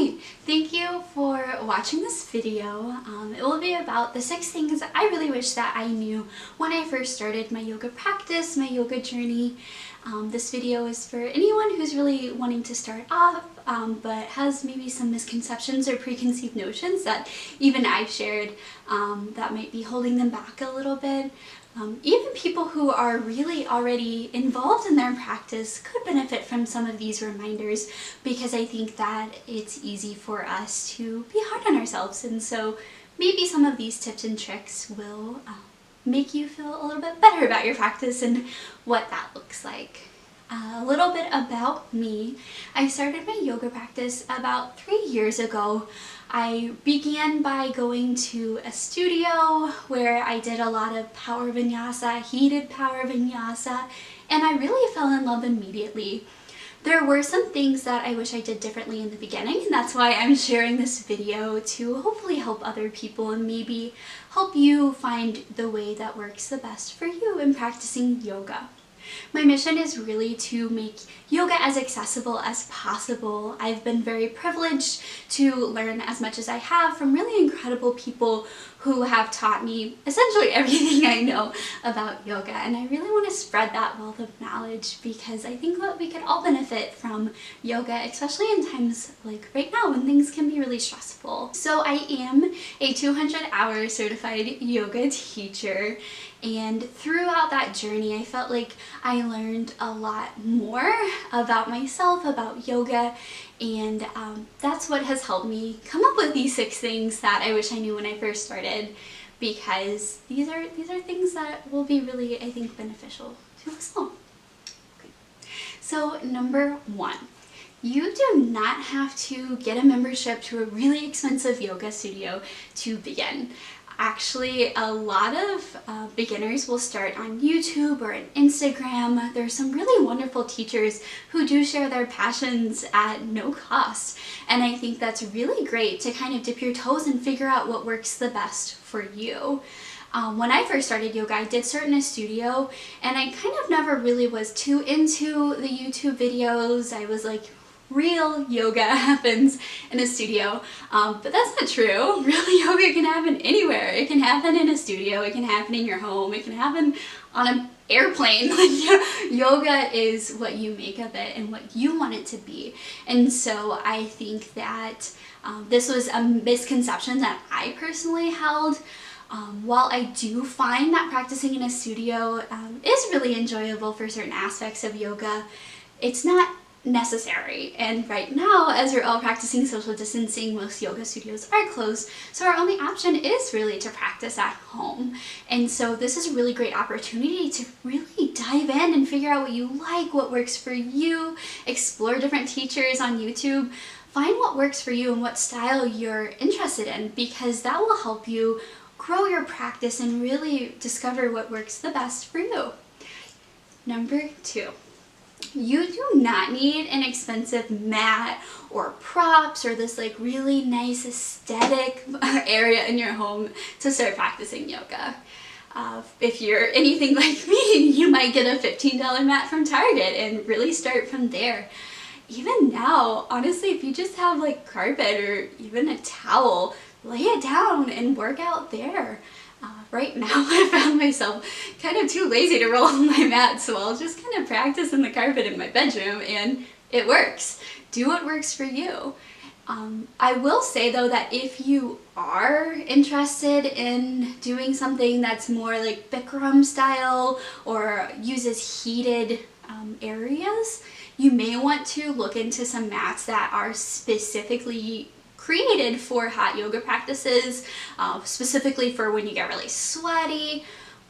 Hi! Thank you for watching this video. It will be about the 6 things I really wish that I knew when I first started my yoga practice, my yoga journey. This video is for anyone who's really wanting to start off but has maybe some misconceptions or preconceived notions that even I've shared that might be holding them back a little bit. Even people who are really already involved in their practice could benefit from some of these reminders, because I think that it's easy for us to be hard on ourselves, and so maybe some of these tips and tricks will make you feel a little bit better about your practice and what that looks like. A little bit about me. I started my yoga practice about 3 years ago. I began by going to a studio where I did a lot of power vinyasa, heated power vinyasa, and I really fell in love immediately. There were some things that I wish I did differently in the beginning, and that's why I'm sharing this video to hopefully help other people and maybe help you find the way that works the best for you in practicing yoga. My mission is really to make yoga as accessible as possible. I've been very privileged to learn as much as I have from really incredible people who have taught me essentially everything I know about yoga, and I really want to spread that wealth of knowledge because I think that we could all benefit from yoga, especially in times like right now when things can be really stressful. So I am a 200-hour certified yoga teacher, and throughout that journey I felt like I learned a lot more about myself, about yoga, and that's what has helped me come up with these 6 things that I wish I knew when I first started, because these are things that will be really, I think, beneficial to us all. Okay. So number 1. You do not have to get a membership to a really expensive yoga studio to begin. Actually, a lot of beginners will start on YouTube or on Instagram. There's some really wonderful teachers who do share their passions at no cost, and I think that's really great to kind of dip your toes and figure out what works the best for you. When I first started yoga, I did start in a studio, and I kind of never really was too into the YouTube videos. I was like, real yoga happens in a studio, but that's not true. Real yoga can happen anywhere. It can happen in a studio, it can happen in your home, it can happen on an airplane. Like, yoga is what you make of it and what you want it to be. And so I think that this was a misconception that I personally held. While I do find that practicing in a studio is really enjoyable for certain aspects of yoga, it's not necessary. And right now, as we're all practicing social distancing, most yoga studios are closed, so our only option is really to practice at home. And so this is a really great opportunity to really dive in and figure out what you like, what works for you, explore different teachers on YouTube, find what works for you and what style you're interested in, because that will help you grow your practice and really discover what works the best for you. Number 2. You do not need an expensive mat or props or this like really nice aesthetic area in your home to start practicing yoga. If you're anything like me, you might get a $15 mat from Target and really start from there. Even now, honestly, if you just have like carpet or even a towel, lay it down and work out there. Right now I found myself kind of too lazy to roll on my mat, so I'll just kind of practice in the carpet in my bedroom, and it works. Do what works for you. I will say though that if you are interested in doing something that's more like Bikram style or uses heated areas, you may want to look into some mats that are specifically created for hot yoga practices, specifically for when you get really sweaty.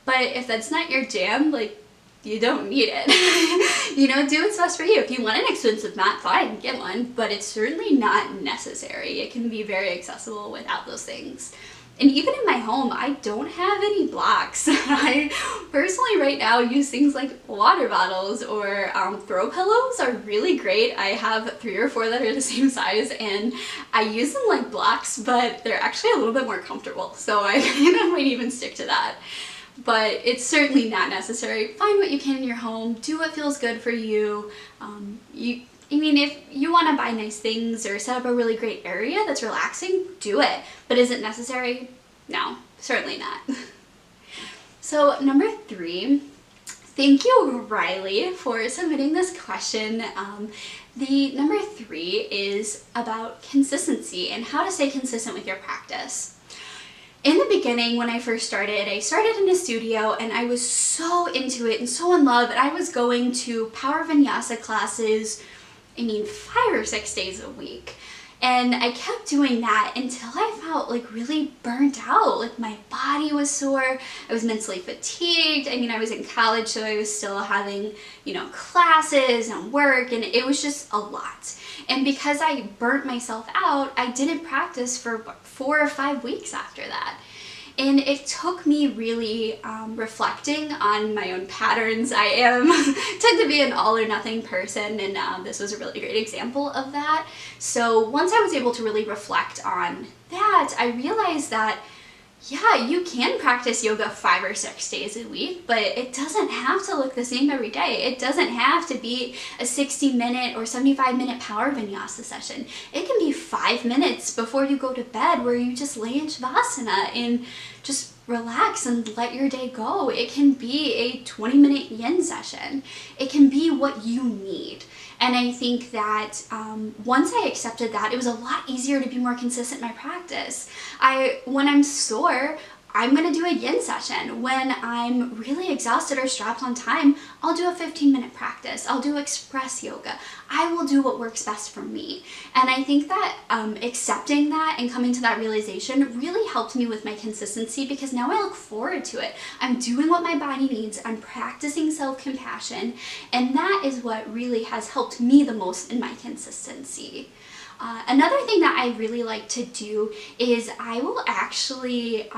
But if that's not your jam, like, you don't need it. You know, do what's best for you. If you want an expensive mat, fine, get one, but it's certainly not necessary. It can be very accessible without those things. And even in my home, I don't have any blocks. I personally right now use things like water bottles or throw pillows are really great. I have 3 or 4 that are the same size, and I use them like blocks, but they're actually a little bit more comfortable. So I kind of might even stick to that. But it's certainly not necessary. Find what you can in your home. Do what feels good for you. I mean, if you want to buy nice things or set up a really great area that's relaxing, do it. But is it necessary? No, certainly not. So number 3, thank you, Riley, for submitting this question. The number 3 is about consistency and how to stay consistent with your practice. In the beginning, when I started in a studio and I was so into it and so in love, and I was going to power vinyasa classes, 5 or 6 days a week. And I kept doing that until I felt like really burnt out. Like my body was sore, I was mentally fatigued. I was in college, so I was still having, classes and work, and it was just a lot. And because I burnt myself out, I didn't practice for 4 or 5 weeks after that. And it took me really reflecting on my own patterns. I tend to be an all or nothing person, and this was a really great example of that. So once I was able to really reflect on that, I realized that, yeah, you can practice yoga 5 or 6 days a week, but it doesn't have to look the same every day. It doesn't have to be a 60-minute or 75-minute power vinyasa session. It can be 5 minutes before you go to bed where you just lay in Shavasana and just relax and let your day go. It can be a 20-minute yin session. It can be what you need. And I think that once I accepted that, it was a lot easier to be more consistent in my practice. When I'm sore, I'm gonna do a yin session. When I'm really exhausted or strapped on time, I'll do a 15-minute practice. I'll do express yoga. I will do what works best for me. And I think that accepting that and coming to that realization really helped me with my consistency, because now I look forward to it. I'm doing what my body needs. I'm practicing self-compassion. And that is what really has helped me the most in my consistency. Another thing that I really like to do is I will actually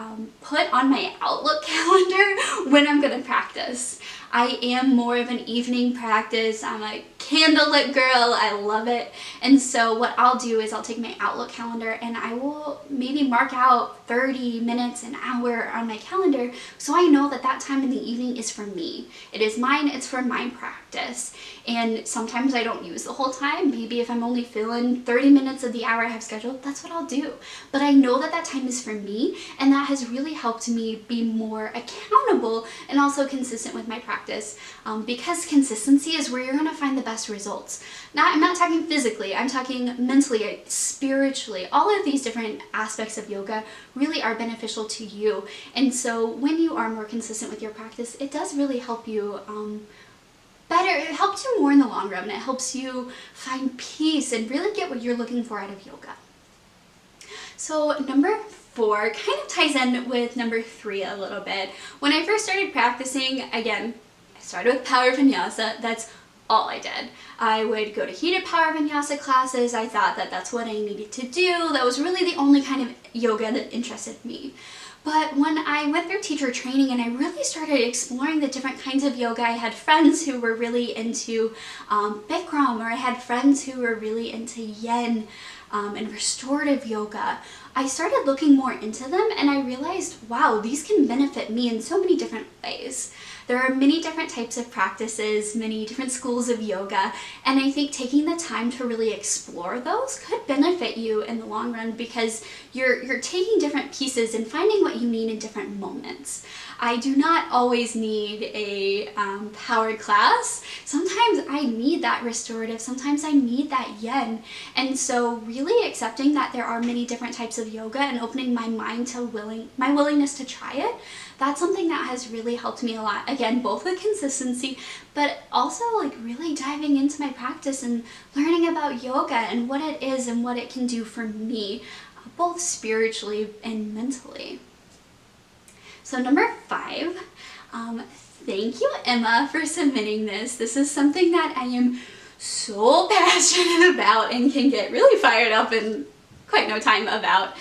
put on my Outlook calendar when I'm going to practice. I am more of an evening practice. I'm a candlelit girl. I love it. And so what I'll do is I'll take my Outlook calendar and I will maybe mark out 30 minutes, an hour on my calendar, so I know that that time in the evening is for me. It is mine. It's for my practice. And sometimes I don't use the whole time. Maybe if I'm only feeling 30 minutes of the hour I have scheduled, that's what I'll do. But I know that that time is for me, and that has really helped me be more accountable and also consistent with my practice, because consistency is where you're going to find the best results. I'm not talking physically, I'm talking mentally, spiritually. All of these different aspects of yoga really are beneficial to you. And so when you are more consistent with your practice, it does really help you better. It helps you more in the long run. It helps you find peace and really get what you're looking for out of yoga. So number 4 kind of ties in with number 3 a little bit. When I first started practicing, again, I started with power vinyasa. That's all I did. I would go to heated power vinyasa classes. I thought that that's what I needed to do. That was really the only kind of yoga that interested me. But when I went through teacher training and I really started exploring the different kinds of yoga, I had friends who were really into Bikram, or I had friends who were really into Yin and restorative yoga. I started looking more into them and I realized, wow, these can benefit me in so many different ways. There are many different types of practices, many different schools of yoga, and I think taking the time to really explore those could benefit you in the long run, because you're taking different pieces and finding what you need in different moments. I do not always need a powered class. Sometimes I need that restorative, sometimes I need that yin. And so really accepting that there are many different types of yoga and opening my mind to my willingness to try it, that's something that has really helped me a lot. Again, both with consistency, but also like really diving into my practice and learning about yoga and what it is and what it can do for me, both spiritually and mentally. So number 5, thank you, Emma, for submitting this. This is something that I am so passionate about and can get really fired up in quite no time about.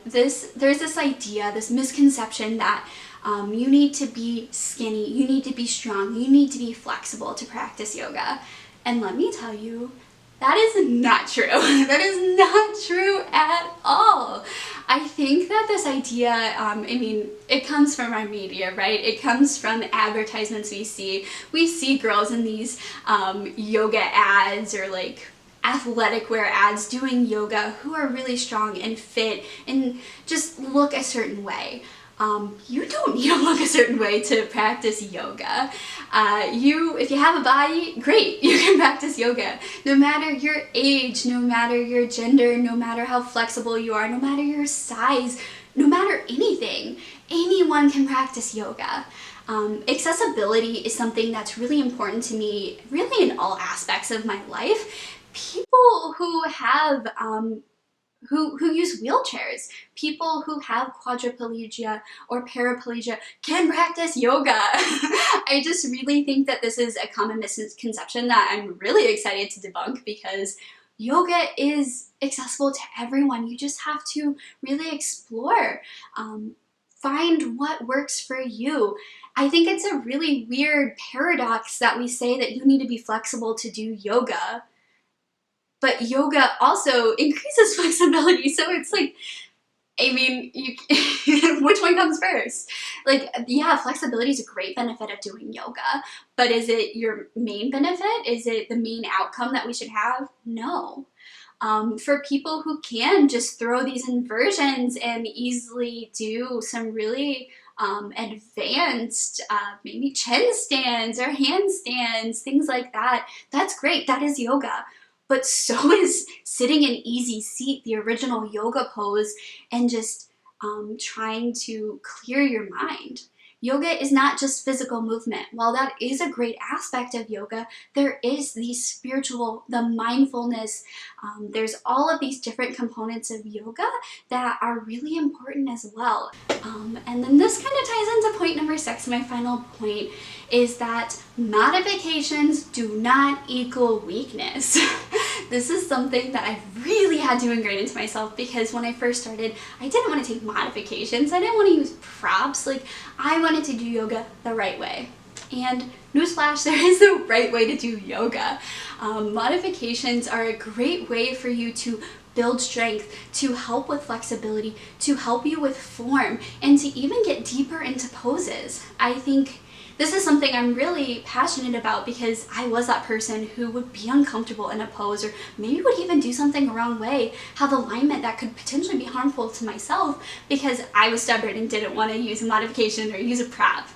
There's this idea, this misconception that you need to be skinny, you need to be strong, you need to be flexible to practice yoga. And let me tell you, that is not true. That is not true at all. I think that this idea, I mean, it comes from our media, right? It comes from advertisements we see. We see girls in these yoga ads or like athletic wear ads doing yoga who are really strong and fit and just look a certain way. You don't need to look a certain way to practice yoga. If you have a body, great, you can practice yoga. No matter your age, no matter your gender, no matter how flexible you are, no matter your size, no matter anything, anyone can practice yoga. Accessibility is something that's really important to me, really in all aspects of my life. People who have who use wheelchairs, people who have quadriplegia or paraplegia can practice yoga. I just really think that this is a common misconception that I'm really excited to debunk, because yoga is accessible to everyone. You just have to really explore, find what works for you. I think it's a really weird paradox that we say that you need to be flexible to do yoga, but yoga also increases flexibility. So it's like, I mean, which one comes first? Like, yeah, flexibility is a great benefit of doing yoga, but is it your main benefit? Is it the main outcome that we should have? No. For people who can just throw these inversions and easily do some really advanced, maybe chin stands or handstands, things like that, that's great. That is yoga. But so is sitting in easy seat, the original yoga pose, and just trying to clear your mind. Yoga is not just physical movement. While that is a great aspect of yoga, there is the spiritual, the mindfulness. There's all of these different components of yoga that are really important as well. And then this kind of ties into point number 6. My final point is that modifications do not equal weakness. This is something that I've really had to ingrain into myself, because when I first started, I didn't want to take modifications. I didn't want to use props. Like, I wanted to do yoga the right way. And newsflash, there is a right way to do yoga. Modifications are a great way for you to build strength, to help with flexibility, to help you with form, and to even get deeper into poses. I think this is something I'm really passionate about, because I was that person who would be uncomfortable in a pose, or maybe would even do something the wrong way, have alignment that could potentially be harmful to myself, because I was stubborn and didn't want to use a modification or use a prop.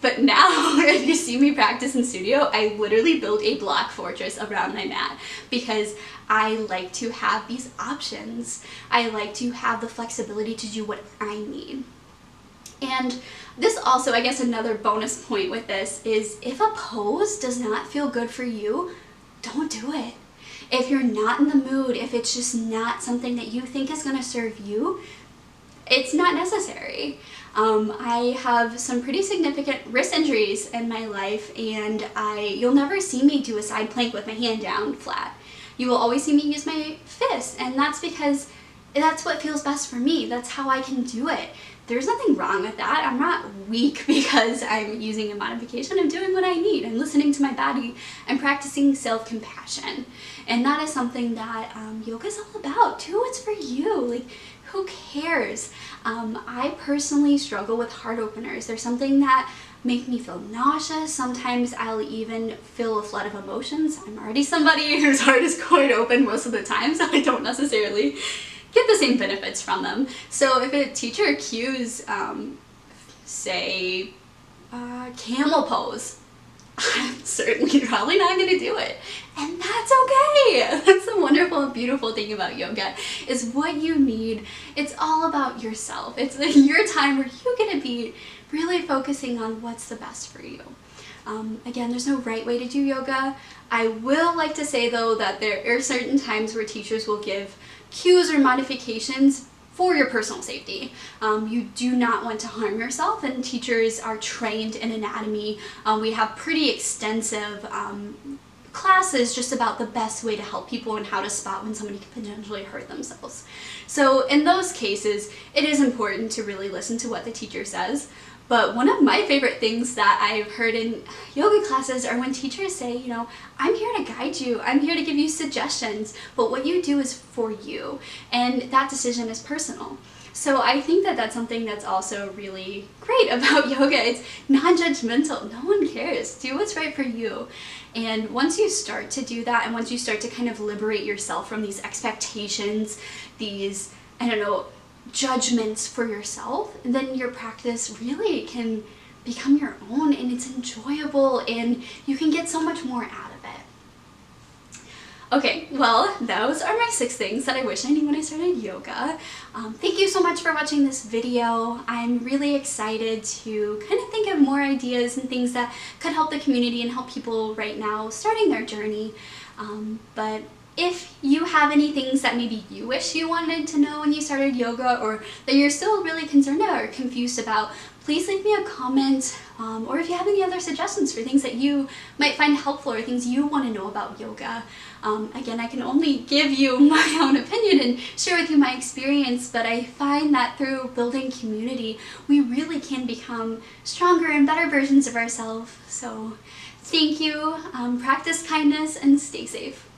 But now, if you see me practice in studio, I literally build a block fortress around my mat, because I like to have these options. I like to have the flexibility to do what I need. And this also, I guess another bonus point with this is, if a pose does not feel good for you, don't do it. If you're not in the mood, if it's just not something that you think is going to serve you, it's not necessary. I have some pretty significant wrist injuries in my life, and you'll never see me do a side plank with my hand down flat. You will always see me use my fist, and that's because that's what feels best for me. That's how I can do it. There's nothing wrong with that. I'm not weak because I'm using a modification. I'm doing what I need. I'm listening to my body. I'm practicing self-compassion. And that is something that yoga is all about. Do what's for you. Like, who cares? I personally struggle with heart openers. There's something that make me feel nauseous. Sometimes I'll even feel a flood of emotions. I'm already somebody whose heart is quite open most of the time, so I don't necessarily get the same benefits from them. So if a teacher cues, say, camel pose, I'm certainly probably not going to do it. And that's okay. That's the wonderful and beautiful thing about yoga, is what you need. It's all about yourself. It's your time where you get to be really focusing on what's the best for you. Again, there's no right way to do yoga. I will like to say, though, that there are certain times where teachers will give cues or modifications for your personal safety. You do not want to harm yourself, and teachers are trained in anatomy. We have pretty extensive classes just about the best way to help people and how to spot when somebody could potentially hurt themselves. So in those cases, it is important to really listen to what the teacher says. But one of my favorite things that I've heard in yoga classes are when teachers say, you know, I'm here to guide you, I'm here to give you suggestions, but what you do is for you, and that decision is personal. So I think that that's something that's also really great about yoga. It's non-judgmental. No one cares. Do what's right for you. And once you start to do that, and once you start to kind of liberate yourself from these expectations, these, I don't know, judgments for yourself, then your practice really can become your own, and it's enjoyable, and you can get so much more out of it. Okay, well, those are my 6 things that I wish I knew when I started yoga. Thank you so much for watching this video. I'm really excited to kind of think of more ideas and things that could help the community and help people right now starting their journey. But if you have any things that maybe you wish you wanted to know when you started yoga, or that you're still really concerned about or confused about, please leave me a comment, or if you have any other suggestions for things that you might find helpful or things you want to know about yoga. Again, I can only give you my own opinion and share with you my experience, but I find that through building community, we really can become stronger and better versions of ourselves. So thank you, practice kindness, and stay safe.